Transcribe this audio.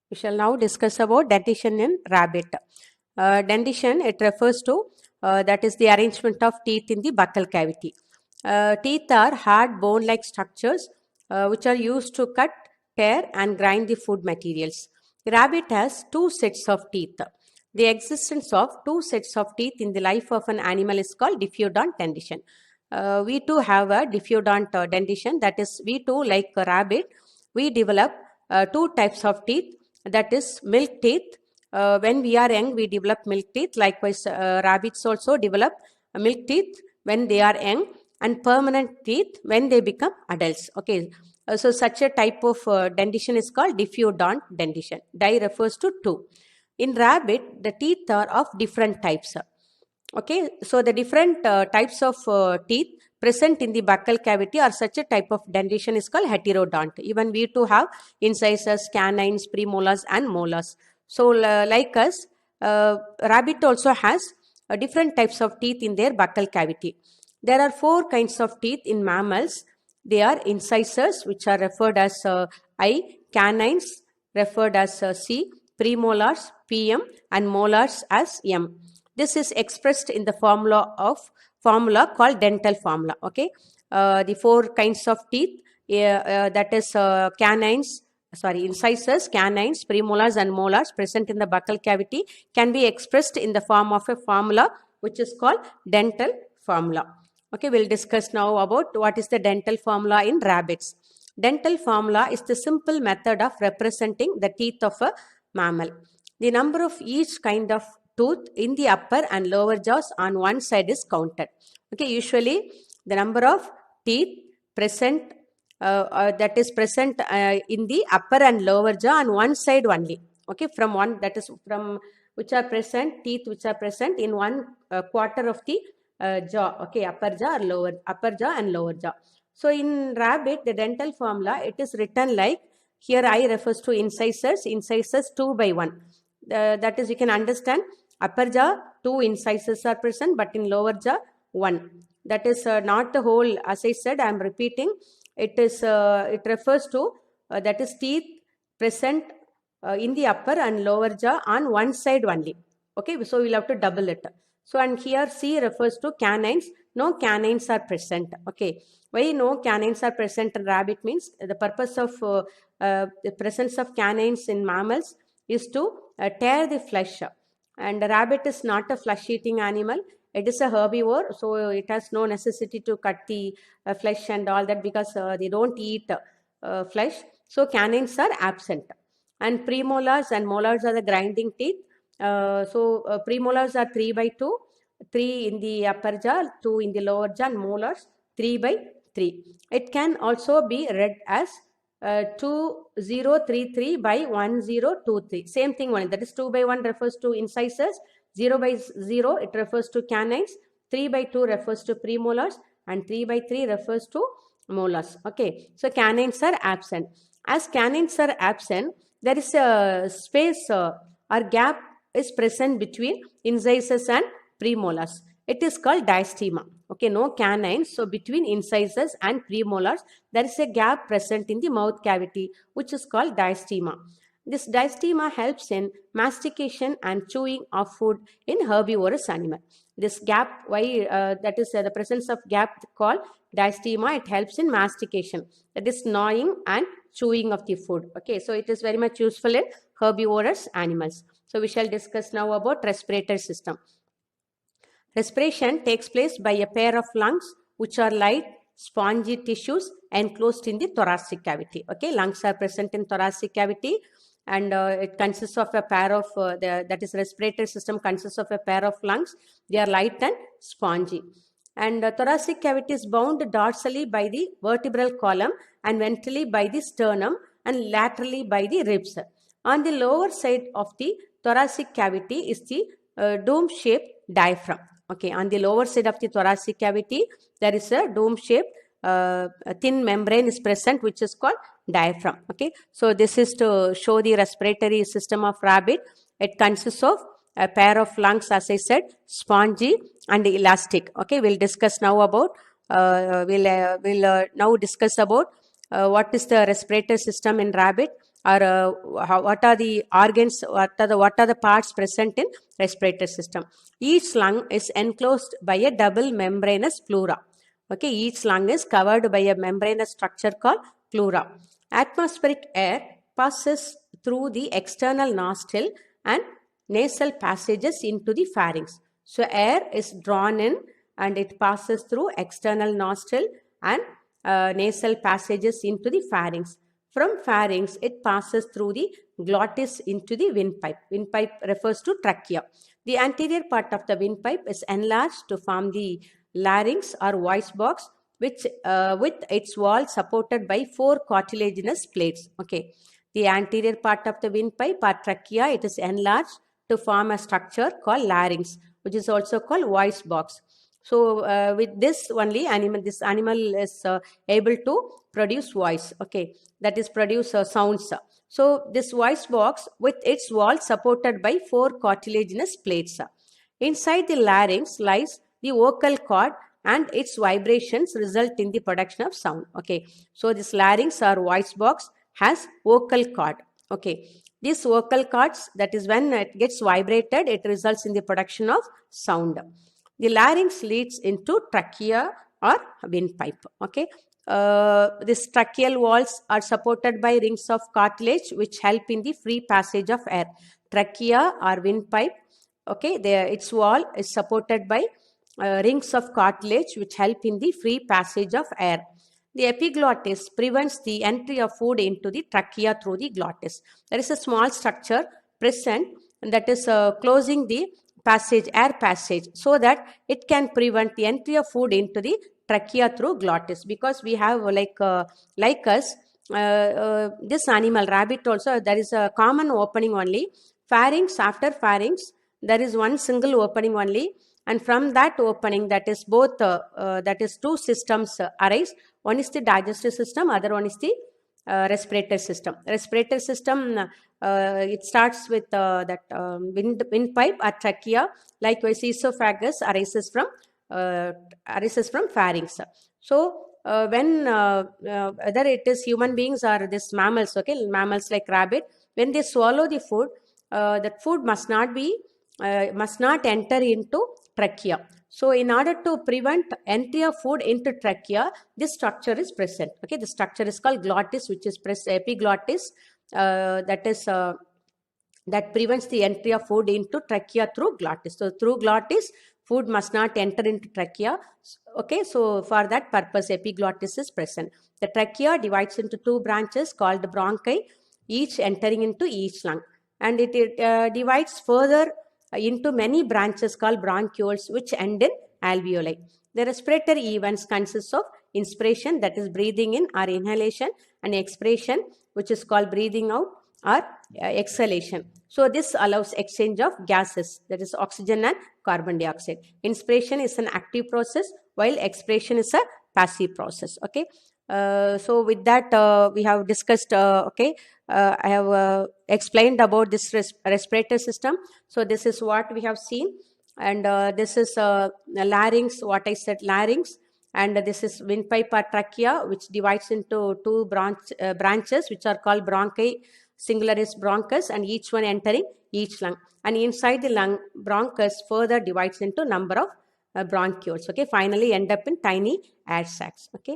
We shall now discuss about dentition in rabbit. Dentition, it refers to that is the arrangement of teeth in the buccal cavity. Teeth are hard bone-like structures which are used to cut, tear, and grind the food materials. The rabbit has two sets of teeth. The existence of two sets of teeth in the life of an animal is called diffeodont dentition. We too have a diffeodont dentition, that is, we too, like a rabbit, we develop two types of teeth, that is milk teeth. When we are young, we develop milk teeth. Likewise, rabbits also develop milk teeth when they are young, and permanent teeth when they become adults. Okay, so such a type of dentition is called diffeodont dentition. Di refers to two. In rabbit, the teeth are of different types. Okay, so the different types of teeth present in the buccal cavity or such a type of dentition is called heterodont. Even we too have incisors, canines, premolars, and molars. So, like us, rabbit also has different types of teeth in their buccal cavity. There are four kinds of teeth in mammals. They are incisors, which are referred as I, canines, referred as C, premolars, PM, and molars as M. This is expressed in the formula called dental formula. Okay, the four kinds of teeth, that is incisors, canines, premolars, and molars present in the buccal cavity can be expressed in the form of a formula which is called dental formula. Okay, we'll discuss now about what is the dental formula in rabbits. Dental formula is the simple method of representing the teeth of a mammal. The number of each kind of tooth in the upper and lower jaws on one side is counted. Okay, usually the number of teeth present that is present in the upper and lower jaw on one side only. Okay, from one, that is from which are present, teeth which are present in one quarter of the jaw. Okay, upper jaw and lower jaw. So in rabbit, the dental formula, it is written like, here I refers to incisors 2 by 1. That is, you can understand, upper jaw 2 incisors are present, but in lower jaw 1. That is not the whole. As I said, I am repeating. It refers to that is teeth present in the upper and lower jaw on one side only. Okay, so we'll have to double it. So, and here C refers to canines. No canines are present. Okay, why no canines are present in rabbit means the purpose of the presence of canines in mammals is to tear the flesh. And the rabbit is not a flesh-eating animal. It is a herbivore, so it has no necessity to cut the flesh and all that, because they don't eat flesh. So canines are absent. And premolars and molars are the grinding teeth. Premolars are 3 by 2, 3 in the upper jaw, 2 in the lower jaw, and molars 3 by 3. It can also be read as 2033 by 1023. Same thing only. That is 2 by 1 refers to incisors, 0 by 0 it refers to canines, 3 by 2 refers to premolars, and 3 by 3 refers to molars. Okay, so canines are absent. As canines are absent, there is a space or gap is present between incisors and premolars. It is called diastema. Okay, no canines. So between incisors and premolars, there is a gap present in the mouth cavity, which is called diastema. This diastema helps in mastication and chewing of food in herbivorous animal. This gap, why that is the presence of gap called diastema, it helps in mastication, that is gnawing and chewing of the food. Okay, so it is very much useful in herbivorous animals. So we shall discuss now about respiratory system. Respiration takes place by a pair of lungs which are light, spongy tissues enclosed in the thoracic cavity. Okay, lungs are present in thoracic cavity, and it consists of a pair of that is respiratory system consists of a pair of lungs. They are light and spongy. And thoracic cavity is bound dorsally by the vertebral column and ventrally by the sternum and laterally by the ribs. On the lower side of the thoracic cavity is the dome-shaped diaphragm. Okay, on the lower side of the thoracic cavity, there is a dome-shaped thin membrane is present, which is called diaphragm. Okay, so this is to show the respiratory system of rabbit. It consists of a pair of lungs, as I said, spongy and elastic. Okay, we'll discuss now about we'll now discuss about what is the respiratory system in rabbit. or what are the organs, what are the parts present in respiratory system. Each lung is enclosed by a double membranous pleura. Okay, each lung is covered by a membranous structure called pleura. Atmospheric air passes through the external nostril and nasal passages into the pharynx. So air is drawn in and it passes through external nostril and nasal passages into the pharynx. From pharynx, it passes through the glottis into the windpipe. Windpipe refers to trachea. The anterior part of the windpipe is enlarged to form the larynx or voice box, which with its wall supported by 4 cartilaginous plates. Okay, the anterior part of the windpipe or trachea, it is enlarged to form a structure called larynx, which is also called voice box. So with this only this animal is able to produce voice. Okay, that is produce sounds. So this voice box with its wall supported by 4 cartilaginous plates. Inside the larynx lies the vocal cord and its vibrations result in the production of sound. Okay, so this larynx or voice box has vocal cord. Okay, these vocal cords, that is when it gets vibrated, it results in the production of sound. The larynx leads into trachea or windpipe. Okay, these tracheal walls are supported by rings of cartilage which help in the free passage of air. Trachea or windpipe, okay, its wall is supported by rings of cartilage which help in the free passage of air. The epiglottis prevents the entry of food into the trachea through the glottis. There is a small structure present that is closing the air passage, so that it can prevent the entry of food into the trachea through glottis. Because we have like us, this animal, rabbit also, there is a common opening only. Pharynx, after pharynx, there is one single opening only. And from that opening, that is both, that is 2 systems arise. One is the digestive system, other one is the respiratory system. Respiratory system, it starts with that windpipe or trachea. Likewise, esophagus arises from pharynx. So when whether it is human beings or this mammals, okay, mammals like rabbit, when they swallow the food, that food must not enter into trachea. So in order to prevent entry of food into trachea, this structure is present. Okay, the structure is called glottis, which is epiglottis, that prevents the entry of food into trachea through glottis. So through glottis, food must not enter into trachea. Okay, so for that purpose, epiglottis is present. The trachea divides into 2 branches called bronchi, each entering into each lung. And it divides further into many branches called bronchioles, which end in alveoli. The respiratory events consist of inspiration, that is breathing in or inhalation, and expiration, which is called breathing out or exhalation. So this allows exchange of gases, that is oxygen and carbon dioxide. Inspiration is an active process, while expiration is a passive process. Okay. So with that, we have discussed, I have explained about this respiratory system. So this is what we have seen. And this is larynx, what I said, larynx. And this is windpipe or trachea, which divides into 2 branches, which are called bronchi. Singular is bronchus, and each one entering each lung. And inside the lung, bronchus further divides into number of bronchioles. Okay, finally end up in tiny air sacs. Okay.